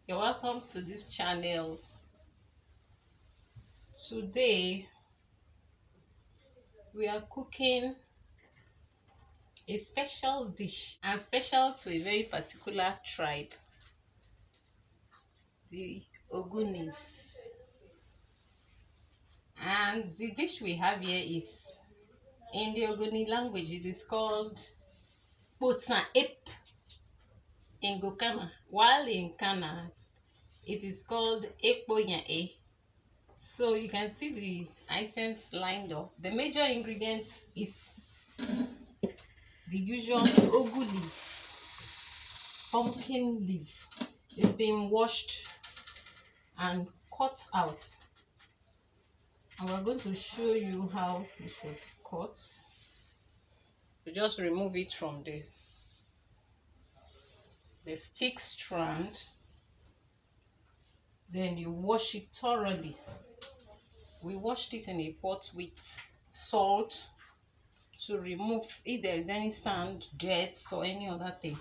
You're welcome to this channel. Today we are cooking a special dish, and special to a very particular tribe, the Ogonis. And the dish we have here is, in the Ogoni language, it is called Posan Ep in Gokana, while in Kana it is called Ekpoyae. So you can see the items lined up. The major ingredients is the usual ogu leaf, pumpkin leaf. It's been washed and cut out, and we're going to show you how it is cut. You just remove it from the stick strand, then you wash it thoroughly. We washed it in a pot with salt to remove if there is any sand, dirt, or any other thing.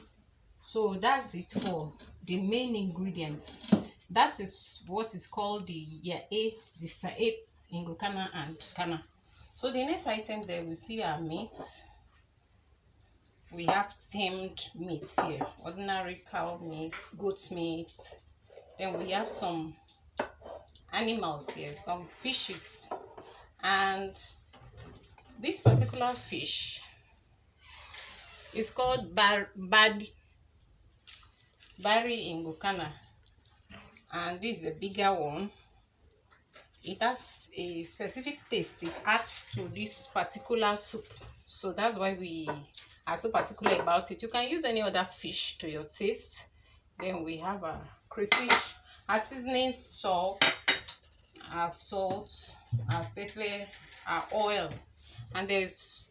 So that's it for the main ingredients. That is what is called the yae, the saep in Gokana and Kana. So the next item there we see our meat. We have steamed meat here, ordinary cow meat, goat meat. Then we have some animals here, some fishes, and this particular fish is called bari in Gokana, and this is a bigger one. It has a specific taste it adds to this particular soup, so that's why we are so particular about it. You can use any other fish to your taste. Then we have a crayfish, our seasoning, salt, our pepper, our oil, and there's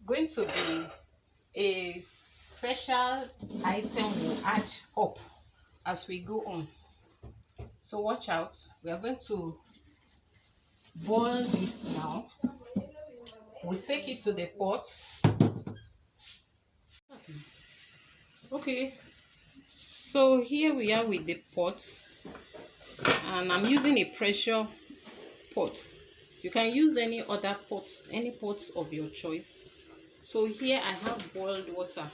going to be a special item we'll add up as we go on. So watch out. We are going to boil this now. We'll take it to the pot. Okay, so here we are with the pot, and I'm using a pressure pot. You can use any other pots, any pots of your choice. So here I have boiled water,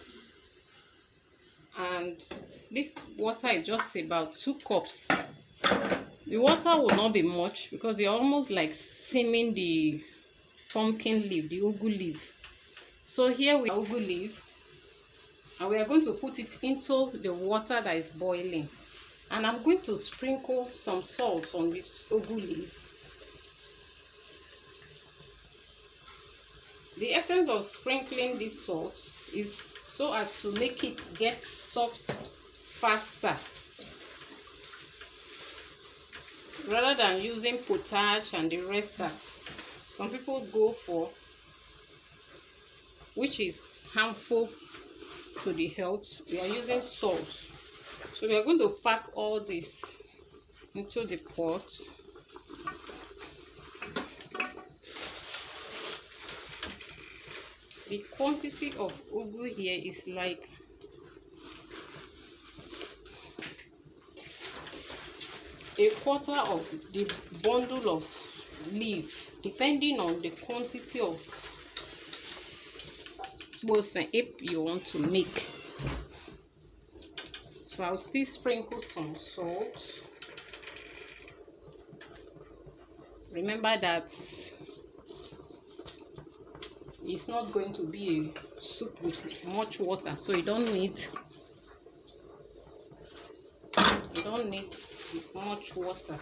and this water is just about 2 cups. The water will not be much because you're almost like steaming the pumpkin leaf, the ugu leaf. So here we have ugu leaf, and we are going to put it into the water that is boiling, and I'm going to sprinkle some salt on this ugu leaf. The essence of sprinkling this salt is so as to make it get soft faster, rather than using potage and the rest that some people go for, which is harmful to the health. We are using salt. So we are going to pack all this into the pot. The quantity of ugu here is like a quarter of the bundle of leaf, depending on the quantity of bosa if you want to make. So I'll still sprinkle some salt. Remember that it's not going to be a soup with much water, so you don't need much water.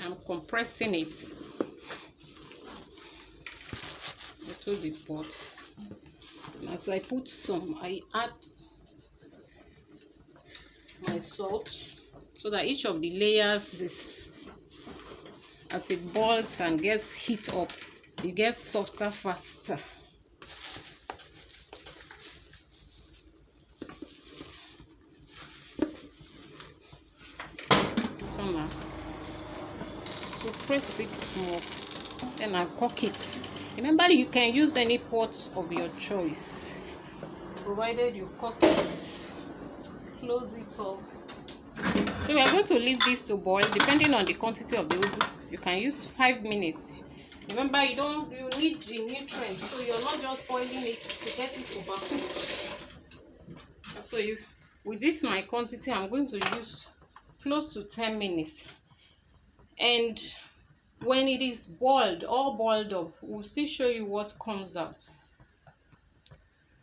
I'm compressing it into the pot. And as I put some, I add my salt so that each of the layers is, as it boils and gets heat up, it gets softer faster. So press it more, then I cook it. Remember, you can use any pot of your choice. provided you cook it, close it up. So we are going to leave this to boil. Depending on the quantity of the ugu, you can use 5 minutes. Remember, you need the nutrients, so you're not just boiling it to get it overcooked. So with this my quantity, I'm going to use close to 10 minutes. And when it is boiled, all boiled up, we'll still show you what comes out.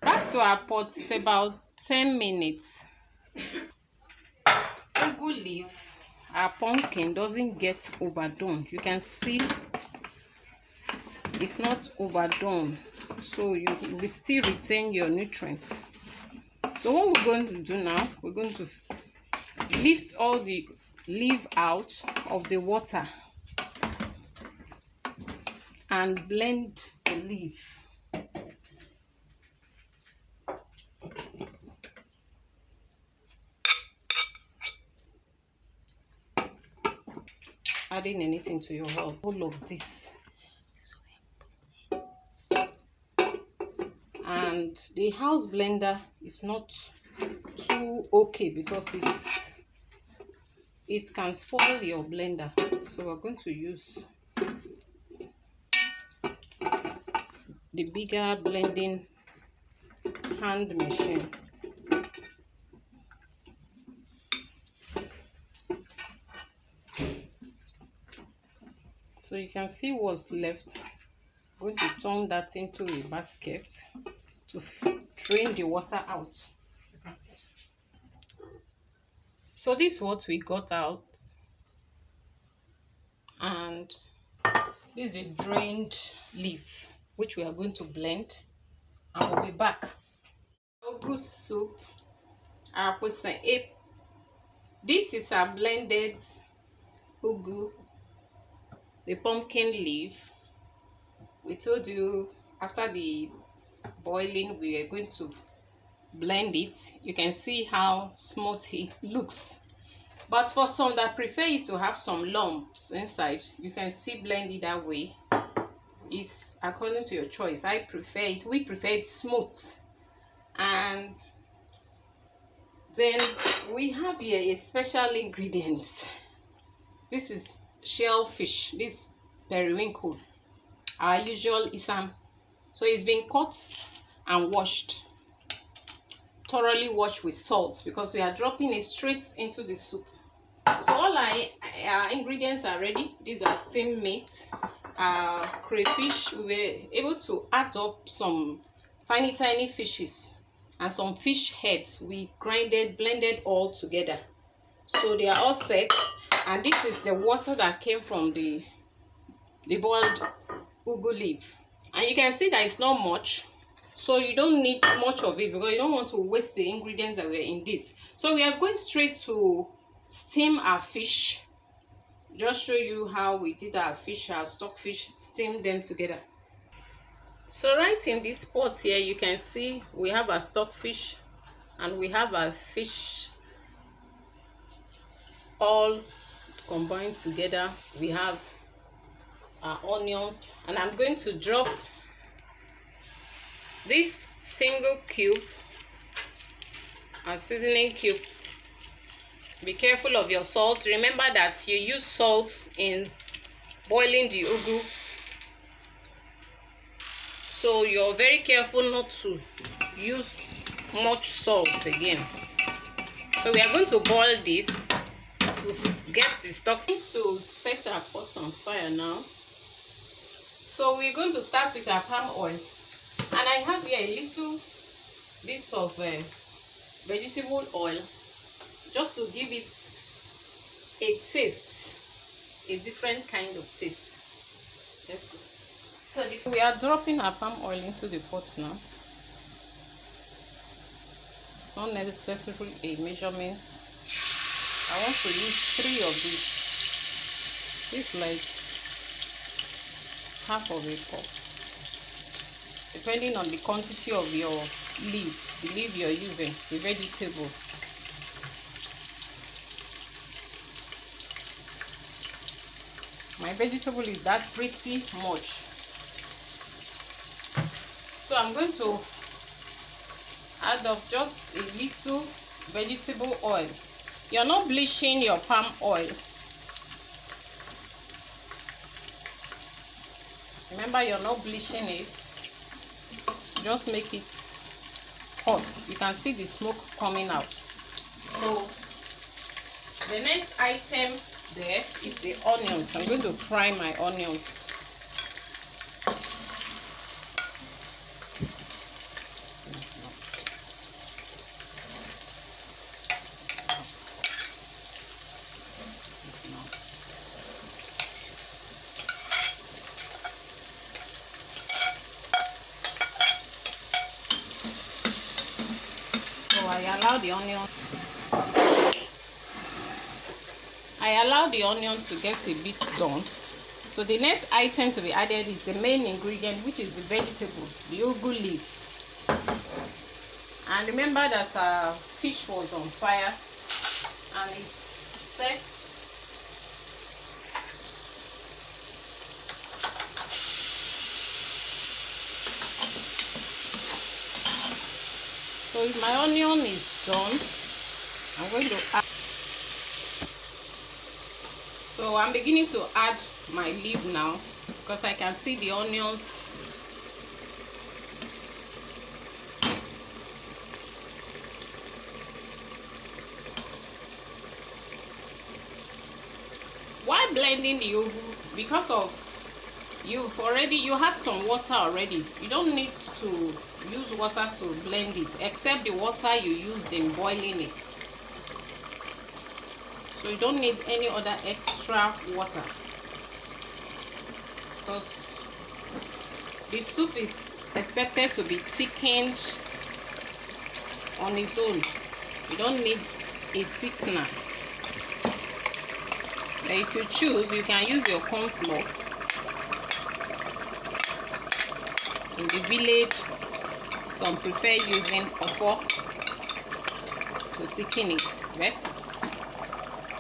Back to our pot, it's about 10 minutes. Ugu leaf, our pumpkin doesn't get overdone. You can see it's not overdone, so you will still retain your nutrients. So what we're going to do now, we're going to lift all the leaf out of the water and blend the leaf. Adding anything to your health, all of this. And the house blender is not too okay because it can spoil your blender. So we're going to use the bigger blending hand machine. So you can see what's left. I'm going to turn that into a basket to drain the water out. So this is what we got out, and this is the drained leaf which we are going to blend, and we'll be back. Ugu soup. This is our blended ugu, the pumpkin leaf. We told you after the boiling we are going to blend it. You can see how smooth it looks, but for some that prefer it to have some lumps inside, you can still blend it that way. It's according to your choice. We prefer it smooth. And then we have here a special ingredient. This is shellfish, this periwinkle, our usual isam. So it's been cut and washed, thoroughly washed with salt, because we are dropping it straight into the soup. So all our ingredients are ready. These are steamed meat, crayfish. We were able to add up some tiny fishes and some fish heads. We blended all together, so they are all set. And this is the water that came from the boiled ugu leaf, and you can see that it's not much, so you don't need much of it because you don't want to waste the ingredients that were in this. So we are going straight to steam our fish. Just show you how we did our fish, our stockfish, steam them together. So right in this pot here, you can see we have our stockfish and we have our fish all combined together. We have our onions, and I'm going to drop this single cube, a seasoning cube. Be careful of your salt. Remember that you use salt in boiling the ugu, so you're very careful not to use much salt again. So we are going to boil this to get the stock. To set our pot on fire now. So we're going to start with our palm oil, and I have here a little bit of vegetable oil, just to give it a taste, a different kind of taste. Let's go. So we are dropping our palm oil into the pot now. Not necessarily a measurement. I want to use 3 of these. This like half of a cup, depending on the quantity of your leaf, the leaf you're using, the vegetable. My vegetable is that pretty much, so I'm going to add up just a little vegetable oil. You're not bleaching your palm oil. Remember, you're not bleaching it. Just make it hot. You can see the smoke coming out. So the next item there is the onions. I'm going to fry my onions. So I allow the onions to get a bit done. So the next item to be added is the main ingredient, which is the vegetable, the ugu leaf. And remember that our fish was on fire and it's set. So if my onion is done, I'm going to add. So I'm beginning to add my leaf now because I can see the onions. While blending the ugu, because of you have some water already, you don't need to use water to blend it except the water you used in boiling it. So you don't need any other extra water because the soup is expected to be thickened on its own. You don't need a thickener. But if you choose, you can use your corn flour. In the village, some prefer using ofo to thicken it. But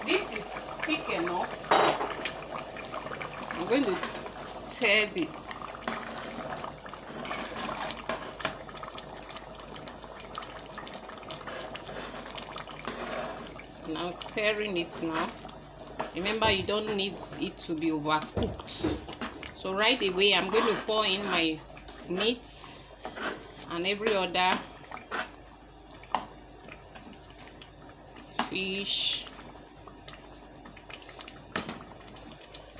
this is thick enough. I'm going to stir this. And I'm stirring it now. Remember, you don't need it to be overcooked. So right away, I'm going to pour in my meat and every other fish.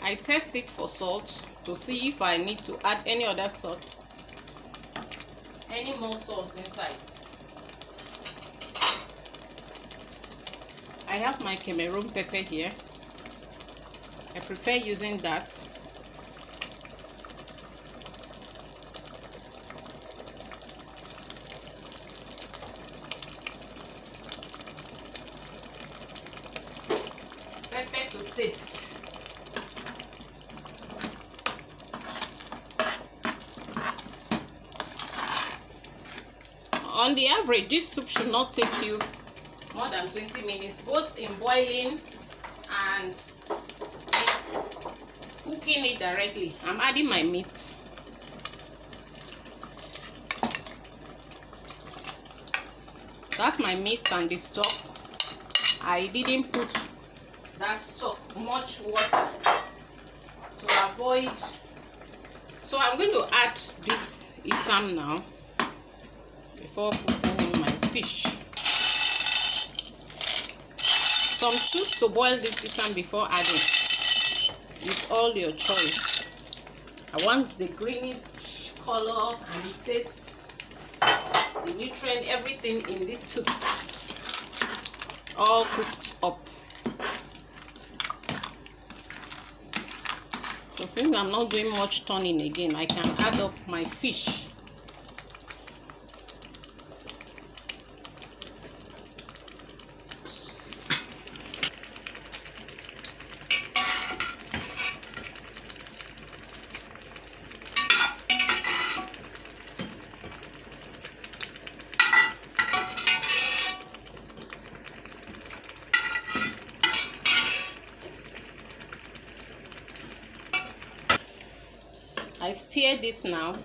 I test it for salt to see if I need to add any other salt, any more salt inside. I have my Cameroon pepper here. I prefer using that. Pepper to taste. On the average, this soup should not take you more than 20 minutes, both in boiling and cooking it directly. I'm adding my meat. That's my meat and the stock. I didn't put that stock much water to avoid. So I'm going to add this isam now before putting in my fish. Some choose to boil this isam before adding. It's all your choice. I want the greenish color and the taste, the nutrient, everything in this soup all cooked up. So since I'm not doing much turning again, I can add up my fish. I stir this now.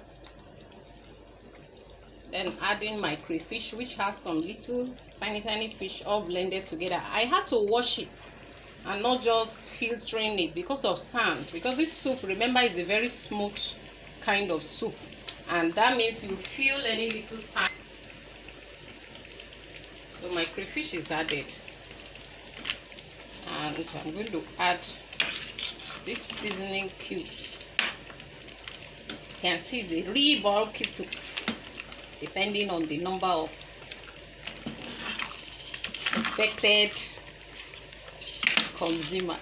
The then adding my crayfish, which has some little tiny fish all blended together. I had to wash it and not just filtering it because of sand, because this soup, remember, is a very smooth kind of soup, and that means you feel any little sand. So my crayfish is added, and I'm going to add this seasoning cubes. You can see it's a really bulky soup depending on the number of expected consumers.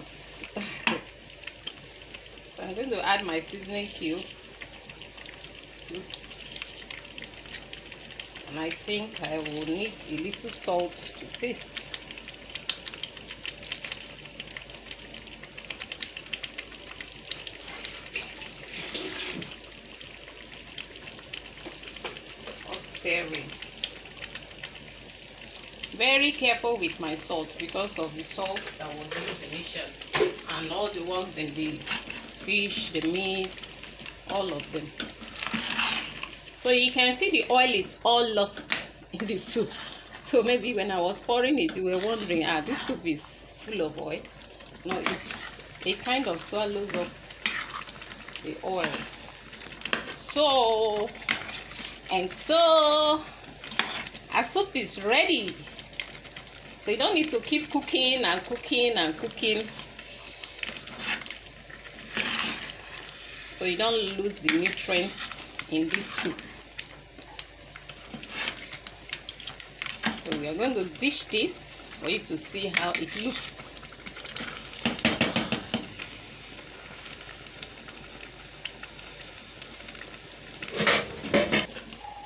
So I'm going to add my seasoning cube, and I think I will need a little salt to taste. Stirring. Very careful with my salt because of the salt that was used initially, and all the ones in the fish, the meat, all of them. So you can see the oil is all lost in the soup. So maybe when I was pouring it, you were wondering, this soup is full of oil. No, it kind of swallows up the oil. So our soup is ready. So you don't need to keep cooking and cooking and cooking, so you don't lose the nutrients in this soup. So we are going to dish this for you to see how it looks.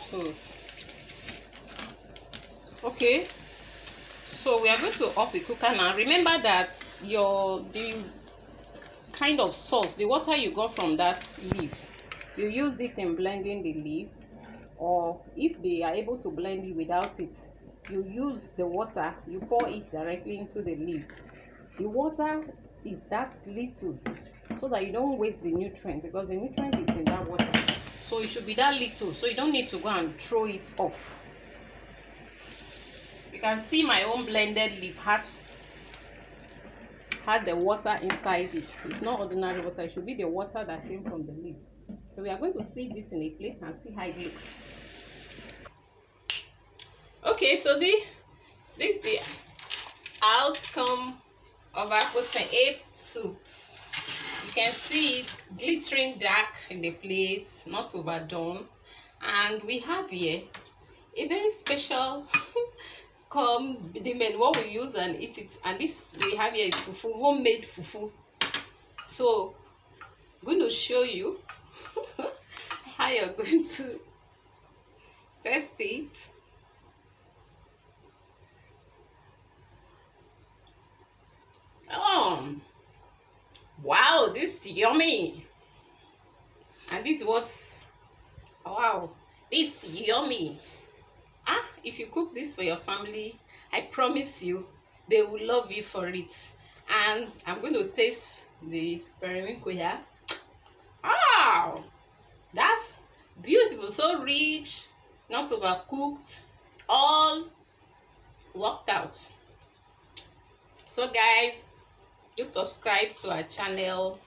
So okay, so we are going to off the cooker now. Remember that the kind of sauce, the water you got from that leaf, you used it in blending the leaf, or if they are able to blend it without it, you use the water, you pour it directly into the leaf. The water is that little so that you don't waste the nutrient, because the nutrient is in that water. So it should be that little, so you don't need to go and throw it off. You can see my own blended leaf had the water inside it. It's not ordinary water, it should be the water that came from the leaf. So we are going to see this in a plate and see how it looks. Okay, so this is the outcome of our KPOSA soup. You can see it glittering dark in the plate, not overdone. And we have here a very special condiment, what we use and eat it. And this we have here is fufu, homemade fufu. So I'm going to show you how you're going to test it. Wow, this is yummy. And this is wow, this is yummy. If you cook this for your family, I promise you they will love you for it. And I'm going to taste the periwinkle here. Wow, that's beautiful, so rich, not overcooked, all worked out. So guys, do subscribe to our channel,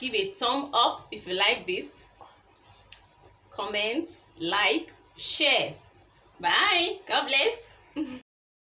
give a thumb up if you like this, comment, like, share. Bye, God bless.